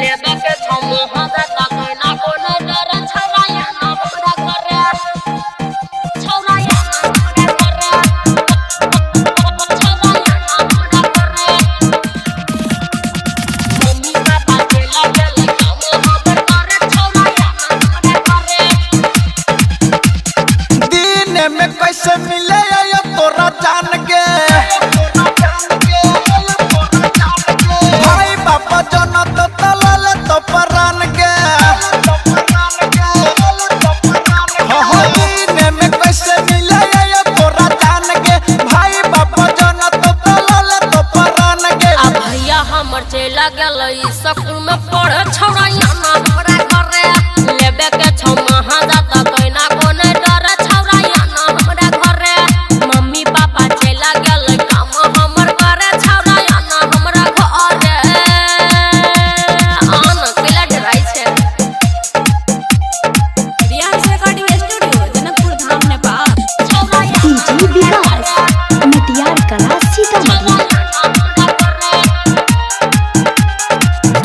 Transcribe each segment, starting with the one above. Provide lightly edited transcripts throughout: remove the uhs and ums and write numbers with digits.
लेबे के छमु हजा तक ना कोनो डर छौराया ना हमरा करे छौराया ना हमरा करे छौराया ना हमरा करे मम्मी पापा के लागल छमु हमर करे छौराया ना हमरा करे दिन में कैसे मिले यो तोरा जान के भाई बापा जनत तलल तो परान के दिन में कैसे मिले यो तोरा जान के भाई बापा जनत तलल तो परान के आ भैया हमर चला गेल स्कूल में पढ़े छौराया ना हमरा करे लेबे के छमु हजा तक ना कोनो डर छौराया ना हमरा घरे मम्मी पापा चला गेल काम हमर करे छौराया ना हमरा घरे आन केला डराई छे Riyansh recording studio Janakpur Dham Nepal छौराया DJ विकास मटियार कला सीतामढ़ी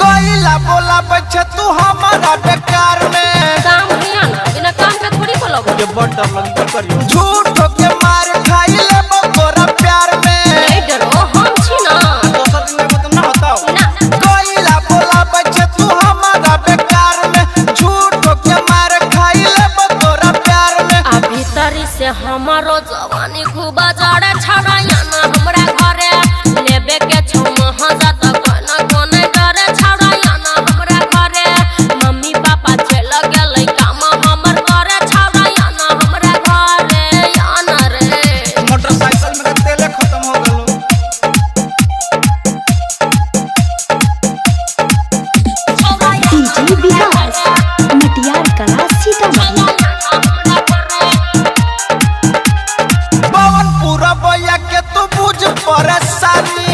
कोइला बोला बच्चा तू हमारा बेकार में काम हिया ना बिना काम के थोड़ी बोलब ये बड़ डर लगी करियो झूठ के मार खाई ले तोरा प्यार में नहीं डरो हम छी ना दोसर दिन में तुम ना बताओ ना कोइला बोला बच्चा तू हमारा बेकार में झूठ के मार खाई ले तोरा प्यार में आ भीतरी से हमारो जवानी खूब जड़े छौराया ना हमरा घरे लेबे के छमु हजा तक ना कोनो डरे छौराया ना हमरा घरे मम्मी पापा चल गेल काम हमर करे छौराया ना हमरा घरे आना रे मोटरसाइकिल में तेल खत्म हो गलो छौराया डीजे विकास मटियार कला सीतामढ़ी पवन पूरा भैया के तू बुझ परेशानी